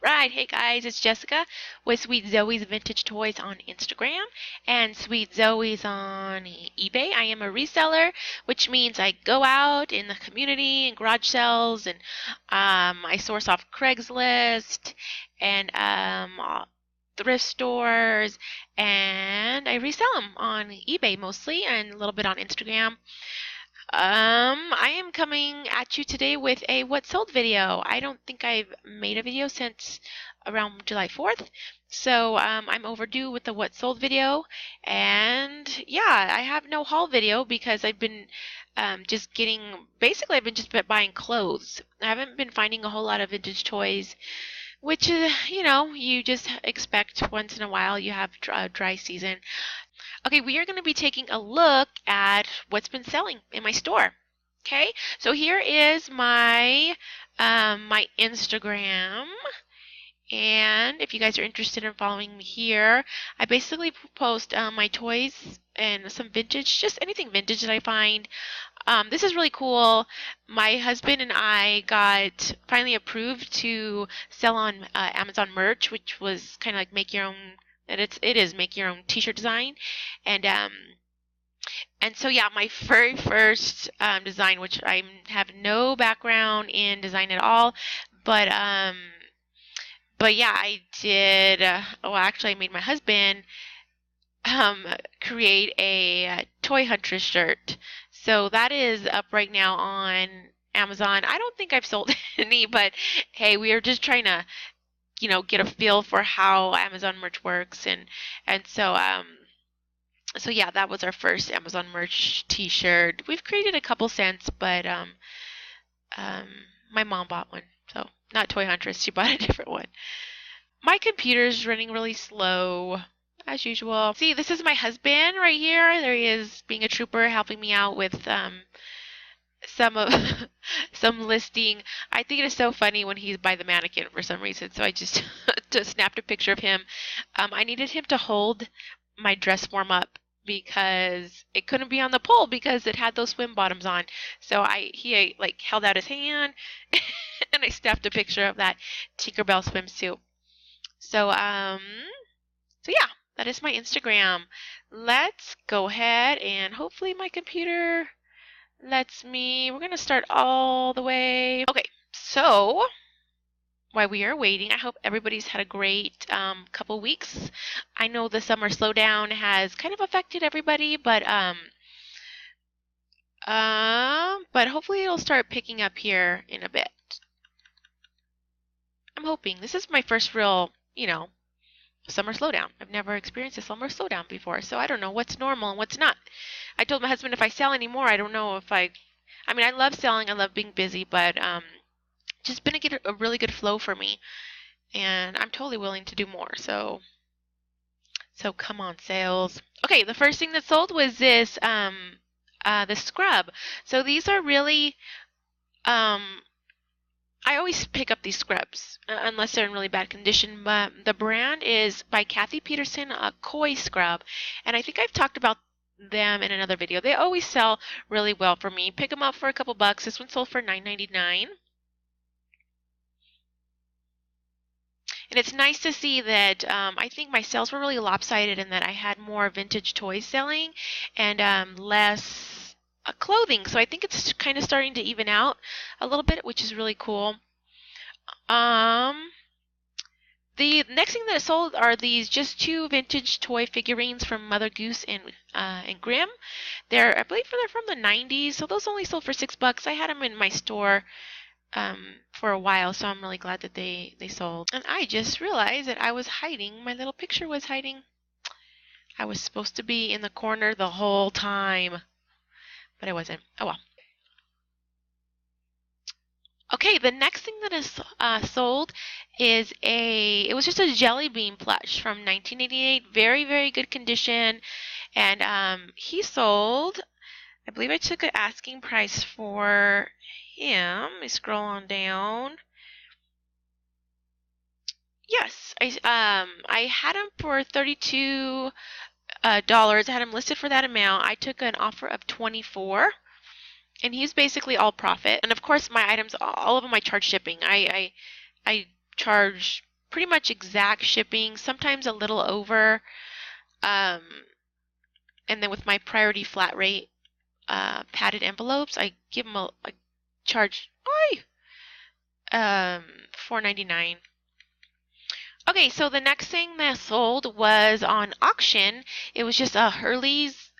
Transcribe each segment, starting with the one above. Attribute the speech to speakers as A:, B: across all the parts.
A: Right, hey guys, it's Jessica with Sweet Zoe's Vintage Toys on Instagram and Sweet Zoe's on eBay. I am a reseller, which means I go out in the community and garage sales, and I source off Craigslist and thrift stores, and I resell them on eBay mostly and a little bit on Instagram. I am coming at you today with a what sold video. I don't think I've made a video since around July 4th. So I'm overdue with the what sold video. And yeah, I have no haul video because I've been basically I've been just buying clothes. I haven't been finding a whole lot of vintage toys, which you just expect once in a while. You have dry season. Okay, we are going to be taking a look at what's been selling in my store. Okay, so here is my my Instagram, and if you guys are interested in following me here, I basically post my toys and some vintage, just anything vintage that I find. This is really cool. My husband and I got finally approved to sell on Amazon Merch, which was kind of like make your own. And it is make your own t-shirt design, and so yeah, my very first design, which I have no background in design at all, but yeah, I did. Well, actually, I made my husband create a Toy Huntress shirt, so that is up right now on Amazon. I don't think I've sold any, but hey, we are just trying to get a feel for how Amazon Merch works, and so so yeah, that was our first Amazon Merch t-shirt. We've created a couple since, but my mom bought one, so not Toy Huntress, she bought a different one. My computer's running really slow as usual. See, this is my husband right here. There he is, being a trooper, helping me out with some of some listing. I think it is so funny when he's by the mannequin for some reason, so I just snapped a picture of him. I needed him to hold my dress form up because it couldn't be on the pole because it had those swim bottoms on. So he like held out his hand and I snapped a picture of that Tinkerbell swimsuit. So so yeah, that is my Instagram. Let's go ahead and hopefully my computer we're going to start all the way. Okay, so while we are waiting, I hope everybody's had a great couple weeks. I know the summer slowdown has kind of affected everybody, but hopefully it'll start picking up here in a bit. I'm hoping. This is my first real, summer slowdown. I've never experienced a summer slowdown before, so I don't know what's normal and what's not. I told my husband if I sell anymore, I don't know if I mean, I love selling, I love being busy, but just been a really good flow for me, and I'm totally willing to do more. So come on, sales. Okay, the first thing that sold was this the scrub. So these are really I always pick up these scrubs unless they're in really bad condition, but the brand is by Kathy Peterson, a Koi scrub, and I think I've talked about them in another video. They always sell really well for me. Pick them up for a couple bucks. This one sold for $9.99. And it's nice to see that I think my sales were really lopsided in that I had more vintage toys selling and less clothing. So I think it's kind of starting to even out a little bit, which is really cool. The next thing that sold are these just two vintage toy figurines from Mother Goose and Grimm. I believe they're from the 90s, so those only sold for $6. I had them in my store for a while, so I'm really glad that they sold. And I just realized that I was hiding. My little picture was hiding. I was supposed to be in the corner the whole time, but I wasn't. Oh well. Okay, the next thing that is sold is it was just a Jelly Bean plush from 1988, very, very good condition, and he sold, I believe I took an asking price for him. Let me scroll on down. Yes, I had him for $32. I had him listed for that amount. I took an offer of $24. And he's basically all profit. And of course, my items, all of them, I charge shipping. I charge pretty much exact shipping, sometimes a little over. And then with my priority flat rate padded envelopes, I give them I charge $4.99. Okay, so the next thing that sold was on auction. It was just a Hurley's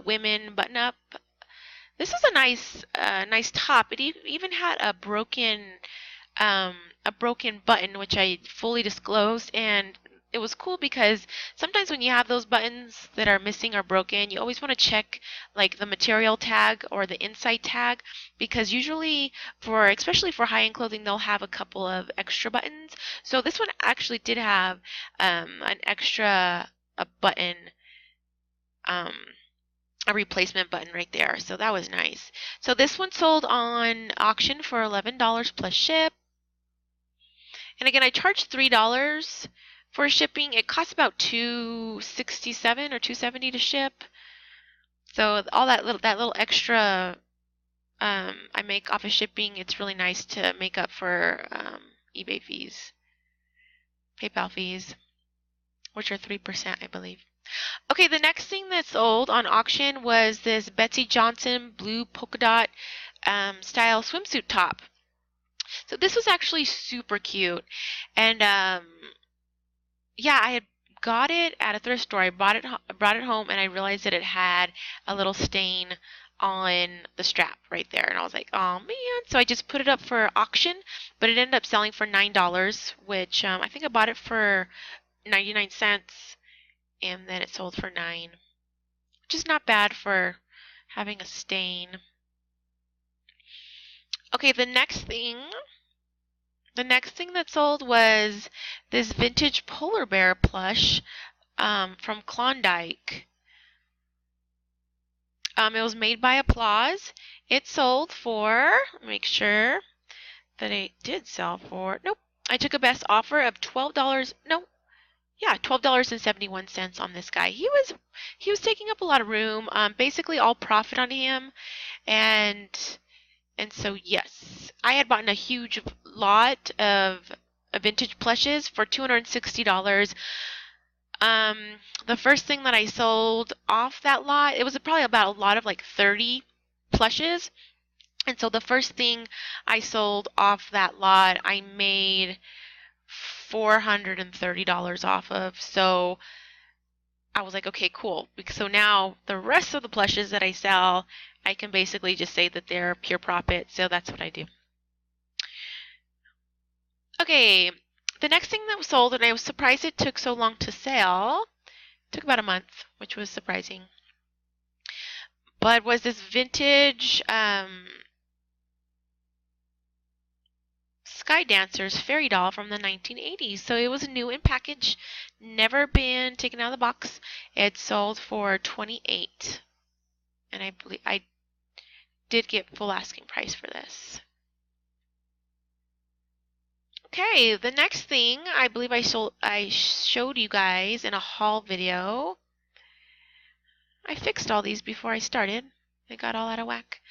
A: women button-up. This was a nice top. It even had a broken button, which I fully disclosed, and it was cool because sometimes when you have those buttons that are missing or broken, you always want to check like the material tag or the inside tag, because usually especially for high-end clothing, they'll have a couple of extra buttons. So this one actually did have an extra button, a replacement button right there. So that was nice. So this one sold on auction for $11 plus ship. And again, I charged $3 for shipping. It costs about $2.67 or $2.70 to ship. So all that little extra I make off of shipping, it's really nice to make up for eBay fees, PayPal fees, which are 3%, I believe. Okay, the next thing that sold on auction was this Betsey Johnson blue polka dot style swimsuit top. So this was actually super cute, and yeah, I had got it at a thrift store. I brought it home, and I realized that it had a little stain on the strap right there, and I was like, oh man. So I just put it up for auction, but it ended up selling for $9, which I think I bought it for 99 cents, and then it sold for $9, which is not bad for having a stain. Okay, the next thing that sold was this vintage polar bear plush from Klondike. It was made by Applause. It sold for, make sure that it did sell for, nope, I took a best offer of $12, no, yeah, $12.71 on this guy. He was taking up a lot of room, basically all profit on him, and so yes, I had bought a huge lot of vintage plushes for $260. The first thing that I sold off that lot, it was probably about a lot of like 30 plushes. And so the first thing I sold off that lot, I made $430 off of. So I was like, okay, cool. So now the rest of the plushes that I sell, I can basically just say that they're pure profit. So that's what I do. Okay, the next thing that was sold, and I was surprised it took so long to sell, took about a month, which was surprising, but was this vintage Sky Dancers fairy doll from the 1980s. So it was new in package, never been taken out of the box. It sold for $28, and I believe I did get full asking price for this. Okay, the next thing I believe I showed you guys in a haul video. I fixed all these before I started. They got all out of whack.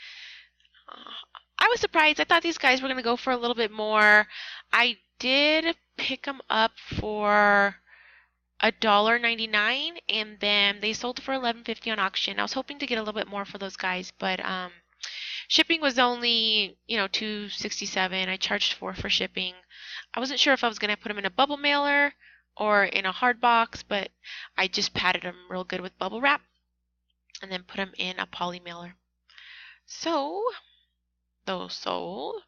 A: I was surprised. I thought these guys were going to go for a little bit more. I did pick them up for $1.99, and then they sold for $11.50 on auction. I was hoping to get a little bit more for those guys, but shipping was only, $2.67. I charged $4 for shipping. I wasn't sure if I was going to put them in a bubble mailer or in a hard box, but I just padded them real good with bubble wrap and then put them in a poly mailer. So those sold.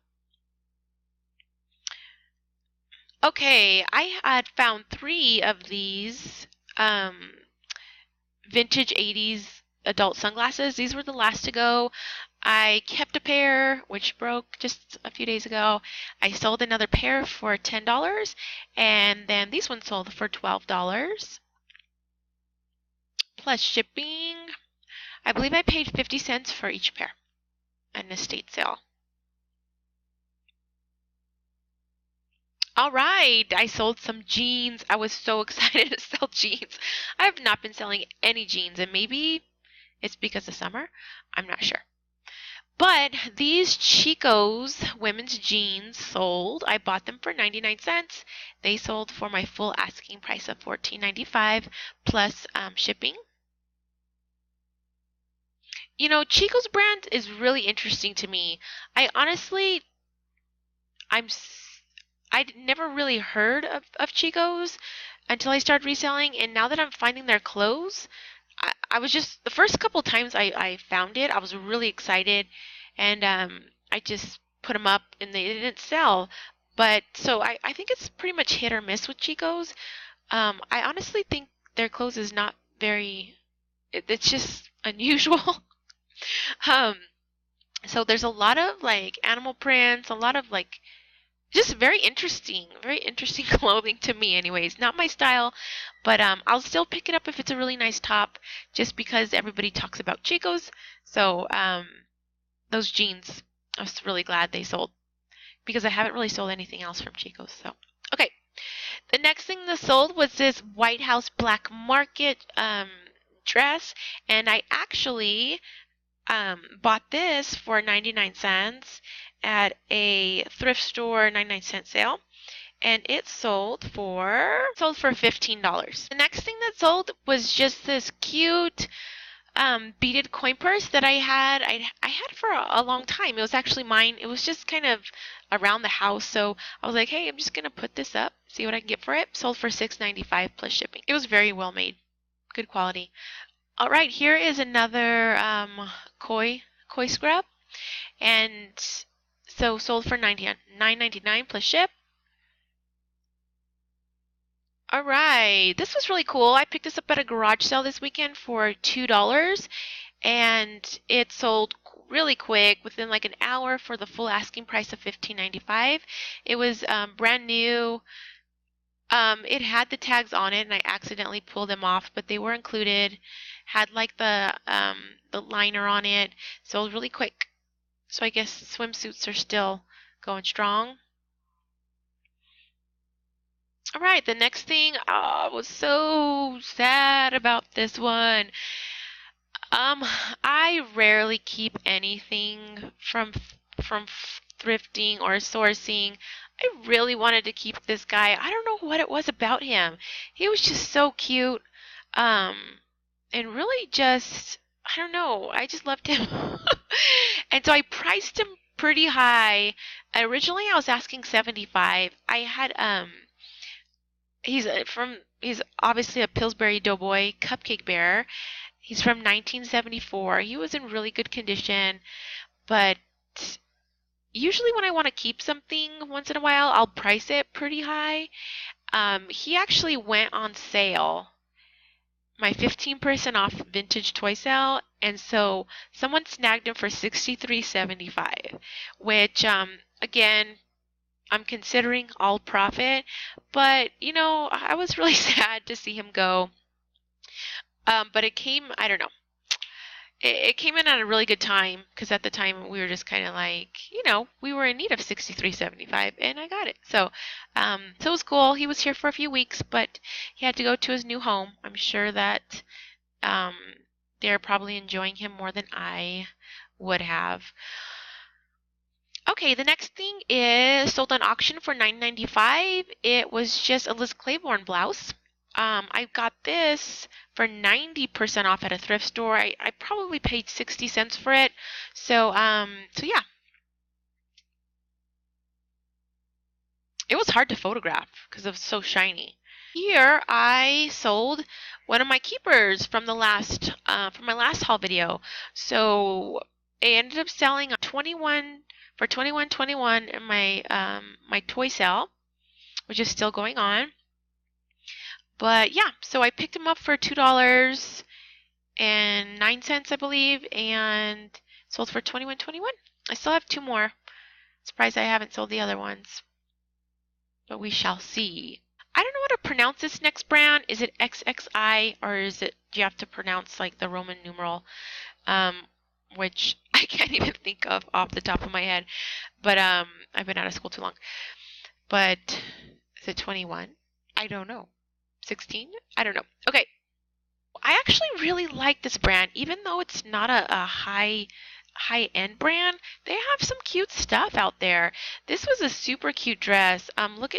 A: Okay, I had found 3 of these vintage 80s adult sunglasses. These were the last to go. I kept a pair, which broke just a few days ago. I sold another pair for $10, and then these ones sold for $12 plus shipping. I believe I paid 50 cents for each pair, an estate sale. All right, I sold some jeans. I was so excited to sell jeans. I have not been selling any jeans, and maybe it's because of summer. I'm not sure. But these Chico's women's jeans sold. I bought them for 99 cents. They sold for my full asking price of $14.95 plus shipping. You know, Chico's brand is really interesting to me. I honestly, I'd never really heard of Chico's until I started reselling, and now that I'm finding their clothes, I was just, the first couple times I found it, I was really excited, and I just put them up and they didn't sell. But so I think it's pretty much hit or miss with Chico's. I honestly think their clothes is not very, it's just unusual. um, so there's a lot of like animal prints, a lot of like just very interesting clothing to me anyways. Not my style, but I'll still pick it up if it's a really nice top just because everybody talks about Chico's. So those jeans, I was really glad they sold because I haven't really sold anything else from Chico's. So okay, the next thing that sold was this White House Black Market dress, and I actually bought this for 99 cents at a thrift store 99-cent sale, and it sold for $15. The next thing that sold was just this cute beaded coin purse that I had for a long time. It was actually mine. It was just kind of around the house, so I was like, hey, I'm just gonna put this up, see what I can get for it. Sold for $6.95 plus shipping. It was very well made, good quality. All right, here is another koi scrub, and so sold for $9.99 plus ship. All right, this was really cool. I picked this up at a garage sale this weekend for $2, and it sold really quick within like an hour for the full asking price of $15.95. It was brand new. It had the tags on it, and I accidentally pulled them off, but they were included. Had like the liner on it, sold really quick. So I guess swimsuits are still going strong. All right, the next thing, I was so sad about this one. I rarely keep anything from thrifting or sourcing. I really wanted to keep this guy. I don't know what it was about him. He was just so cute. And really just, I don't know, I just loved him. And so I priced him pretty high. Originally I was asking 75. I had he's obviously a Pillsbury Doughboy Cupcake Bear. He's from 1974. He was in really good condition, but usually when I want to keep something once in a while, I'll price it pretty high. He actually went on sale, my 15% off vintage toy sale, and so someone snagged him for $63.75, which again, I'm considering all profit, but you know, I was really sad to see him go. But it came, I don't know, it came in at a really good time because at the time we were just kind of like, you know, we were in need of $63.75, and I got it. So, so it was cool. He was here for a few weeks, but he had to go to his new home. I'm sure that they're probably enjoying him more than I would have. Okay, the next thing is sold on auction for $9.95. It was just a Liz Claiborne blouse. I got this for 90% off at a thrift store. I probably paid 60 cents for it. So yeah. It was hard to photograph because it was so shiny. Here I sold one of my keepers from the last from my last haul video. So I ended up selling for $21.21 in my my toy sale, which is still going on. But yeah, so I picked them up for $2.09, I believe, and sold for $21.21. I still have two more. Surprised I haven't sold the other ones, but we shall see. I don't know how to pronounce this next brand. Is it XXI, or do you have to pronounce like the Roman numeral, which I can't even think of off the top of my head. But I've been out of school too long. But is it 21? I don't know. 16? I don't know. Okay. I actually really like this brand, even though it's not a high high-end brand, they have some cute stuff out there. This was a super cute dress.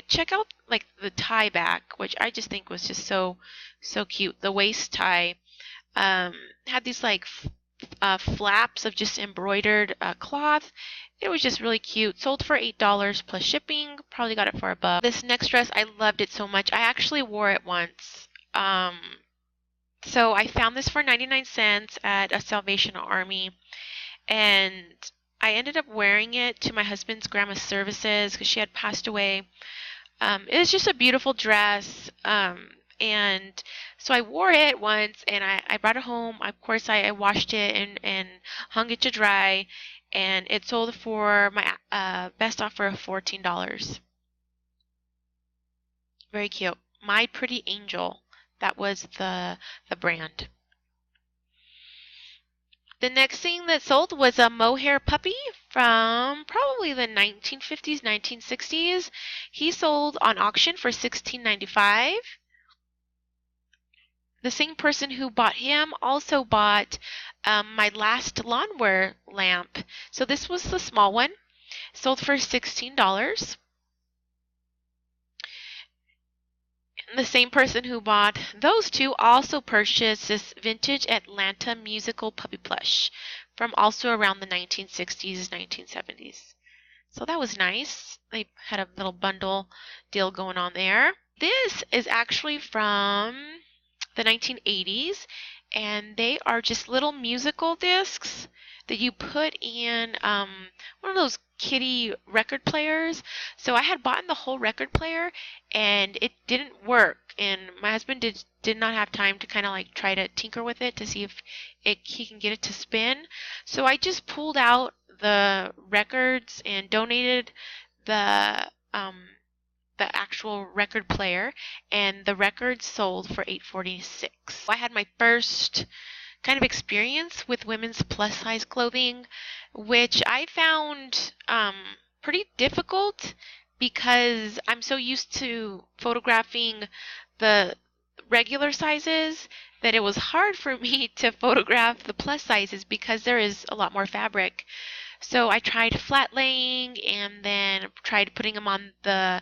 A: Check out like the tie back, which I just think was just so cute. The waist tie had these like flaps of just embroidered cloth. It was just really cute. Sold for $8 plus shipping. Probably got it for $1. This next dress, I loved it so much. I actually wore it once. So I found this for 99 cents at a Salvation Army, and I ended up wearing it to my husband's grandma's services because she had passed away. It was just a beautiful dress, and so I wore it once, and I brought it home. Of course, I washed it and hung it to dry, and it sold for my best offer of $14. Very cute. My Pretty Angel. That was the brand. The next thing that sold was a mohair puppy from probably the 1950s, 1960s. He sold on auction for $16.95. The same person who bought him also bought my last lawnmower lamp. So this was the small one. Sold for $16. The same person who bought those two also purchased this vintage Atlanta musical puppy plush from also around the 1960s, 1970s. So that was nice. They had a little bundle deal going on there. This is actually from the 1980s, and they are just little musical discs that you put in one of those kiddie record players. So I had bought the whole record player, and it didn't work, and my husband did not have time to kind of like try to tinker with it to see if he can get it to spin. So I just pulled out the records and donated the actual record player, and the records sold for $8.46. I had my first kind of experience with women's plus size clothing, which I found pretty difficult because I'm so used to photographing the regular sizes that it was hard for me to photograph the plus sizes because there is a lot more fabric. So I tried flat laying and then tried putting them on the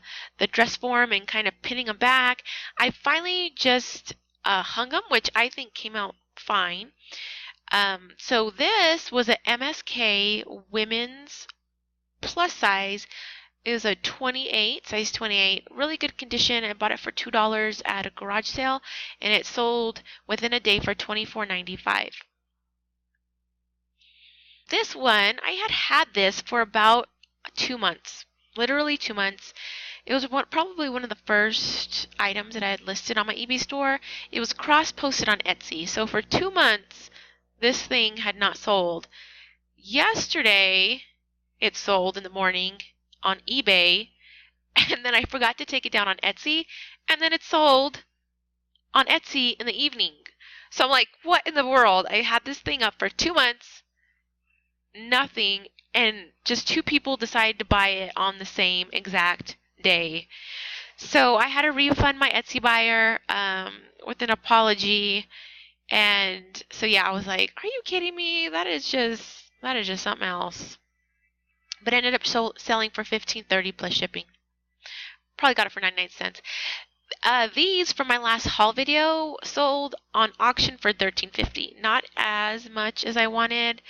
A: dress form and kind of pinning them back. I finally just hung them, which I think came out fine. So this was a MSK women's plus size. It was a 28, size 28, really good condition. I bought it for $2 at a garage sale, and it sold within a day for $24.95. This one, I had this for about 2 months, literally 2 months. It was probably one of the first items that I had listed on my eBay store. It was cross-posted on Etsy. So for 2 months, this thing had not sold. Yesterday, it sold in the morning on eBay, and then I forgot to take it down on Etsy, and then it sold on Etsy in the evening. So I'm like, what in the world? I had this thing up for 2 months, nothing, and just 2 people decided to buy it on the same exact day. So I had to refund my Etsy buyer with an apology. And so yeah, I was like, are you kidding me? That is just something else. But it ended up selling for $15.30 plus shipping. Probably got it for 99 cents. These from my last haul video sold on auction for $13.50. Not as much as I wanted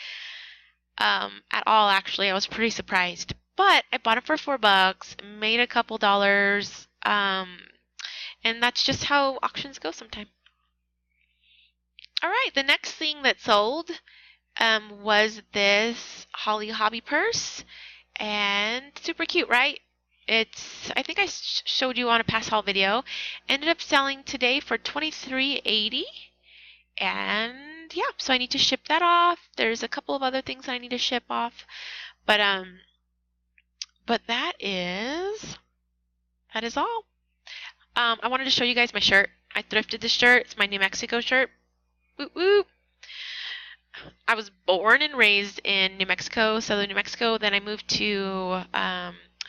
A: at all, actually. I was pretty surprised. But I bought it for $4, made a couple dollars, and that's just how auctions go sometimes. All right, the next thing that sold was this Holly Hobby purse, and super cute, right? I think I showed you on a past haul video. Ended up selling today for $23.80, and yeah, so I need to ship that off. There's a couple of other things I need to ship off, but that is all. I wanted to show you guys my shirt. I thrifted this shirt. It's my New Mexico shirt. Woo woo. I was born and raised in New Mexico, southern New Mexico. Then I moved to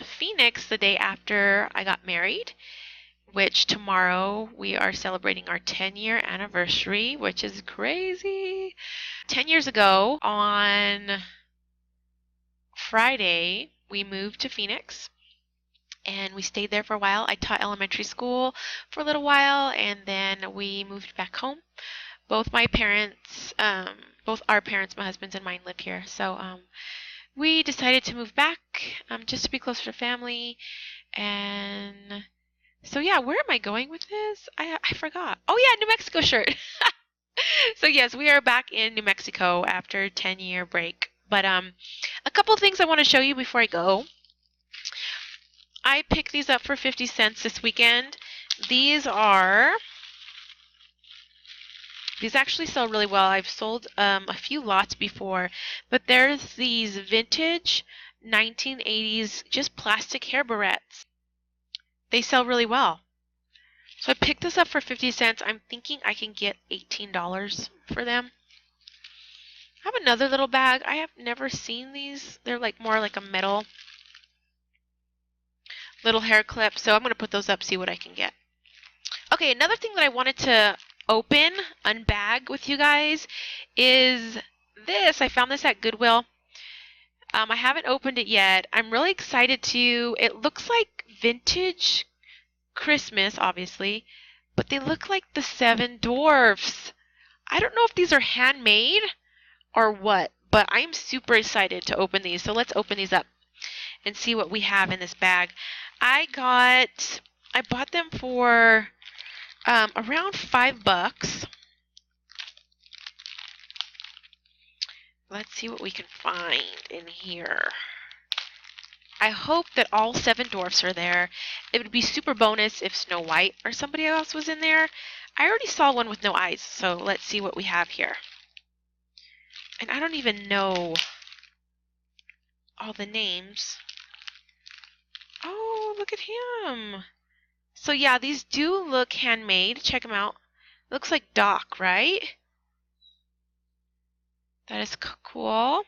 A: Phoenix the day after I got married, which tomorrow we are celebrating our 10-year anniversary, which is crazy. 10 years ago on Friday, we moved to Phoenix. And we stayed there for a while. I taught elementary school for a little while, and then we moved back home. Both my parents, both our parents, my husband's and mine, live here. So we decided to move back just to be closer to family. And so yeah, where am I going with this? I forgot. Oh yeah, New Mexico shirt. So yes, we are back in New Mexico after a 10-year break. But a couple things I want to show you before I go. I picked these up for 50 cents this weekend. These actually sell really well. I've sold a few lots before, but there's these vintage 1980s just plastic hair barrettes. They sell really well. So I picked this up for 50 cents. I'm thinking I can get $18 for them. I have another little bag. I have never seen these. They're like more like a metal little hair clip, so I'm going to put those up, see what I can get. Okay, another thing that I wanted to unbag with you guys is this. I found this at Goodwill. I haven't opened it yet. I'm really excited to. It looks like vintage Christmas, obviously, but they look like the Seven Dwarfs. I don't know if these are handmade or what, but I'm super excited to open these. So let's open these up and see what we have in this bag. I bought them for around $5. Let's see what we can find in here. I hope that all 7 dwarfs are there. It would be super bonus if Snow White or somebody else was in there. I already saw one with no eyes, so let's see what we have here. And I don't even know all the names. Oh, look at him. So yeah, these do look handmade. Check them out. Looks like Doc, right? That is cool.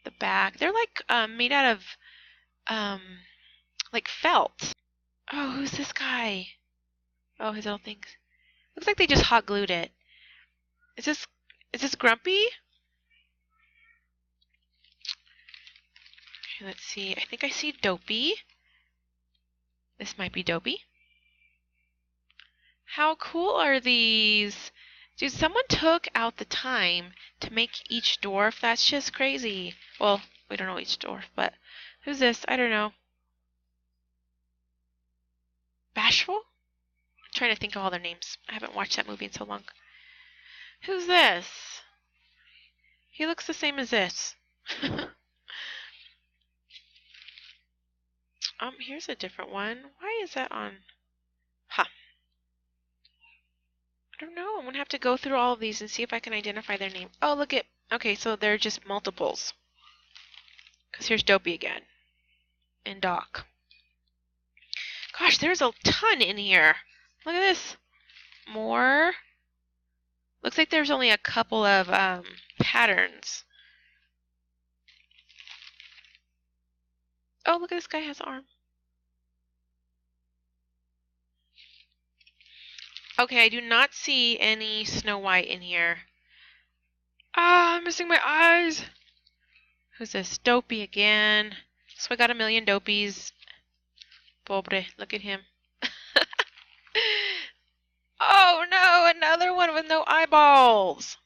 A: The back. They're like made out of like felt. Oh, who's this guy? Oh, his little things. Looks like they just hot glued it. Is this Grumpy? Okay, let's see. I think I see Dopey. This might be Dopey. How cool are these? Dude, someone took out the time to make each dwarf. That's just crazy. Well, we don't know each dwarf, but who's this? I don't know. Bashful? I'm trying to think of all their names. I haven't watched that movie in so long. Who's this? He looks the same as this. Here's a different one. Why is that on? Huh. I don't know. I'm going to have to go through all of these and see if I can identify their name. Oh, look at... Okay, so they're just multiples. Because here's Dopey again. And Doc. Gosh, there's a ton in here. Look at this. More. Looks like there's only a couple of patterns. Oh, look at this guy has an arm. Okay, I do not see any Snow White in here. Ah, I'm missing my eyes. Who's this? Dopey again. So I got a million Dopies. Pobre, look at him. Oh no, another one with no eyeballs.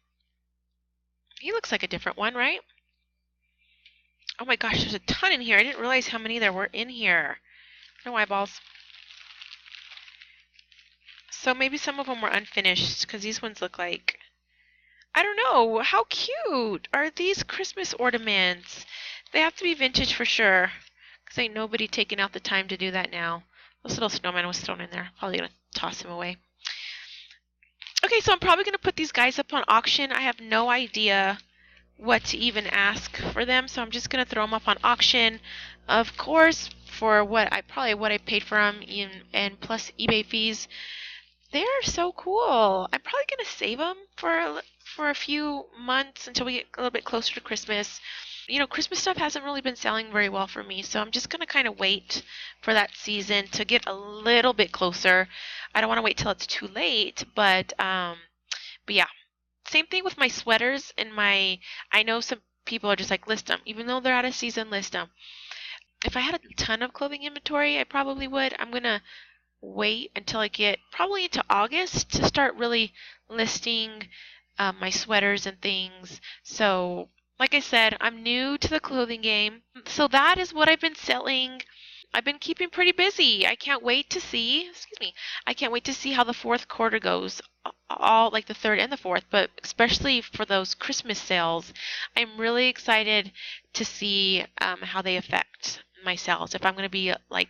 A: He looks like a different one, right? Oh my gosh, there's a ton in here. I didn't realize how many there were in here. No eyeballs. So maybe some of them were unfinished because these ones look like... I don't know. How cute are these Christmas ornaments? They have to be vintage for sure. Because ain't nobody taking out the time to do that now. This little snowman was thrown in there. Probably going to toss him away. Okay, so I'm probably going to put these guys up on auction. I have no idea what to even ask for them. So I'm just going to throw them up on auction. Of course, for what I paid for them and plus eBay fees. They're so cool. I'm probably going to save them for a few months until we get a little bit closer to Christmas. You know, Christmas stuff hasn't really been selling very well for me, so I'm just going to kind of wait for that season to get a little bit closer. I don't want to wait till it's too late, but yeah. Same thing with my sweaters and I know some people are just like, list them. Even though they're out of season, list them. If I had a ton of clothing inventory, I probably would. I'm going to wait until I get probably into August to start really listing my sweaters and things. So, like I said, I'm new to the clothing game. So that is what I've been selling. I've been keeping pretty busy. I can't wait to see, I can't wait to see how the fourth quarter goes. All like the third and the fourth, but especially for those Christmas sales, I'm really excited to see how they affect my sales. If I'm going to be like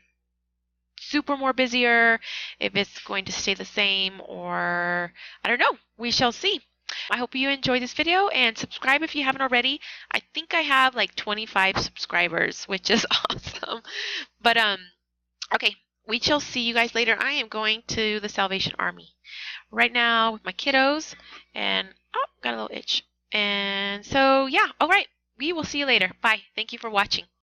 A: super more busier, if it's going to stay the same, or I don't know. We shall see. I hope you enjoyed this video and subscribe if you haven't already. I think I have like 25 subscribers, which is awesome. But okay, we shall see you guys later. I am going to the Salvation Army right now with my kiddos, and oh, got a little itch. And so yeah, all right. We will see you later. Bye. Thank you for watching.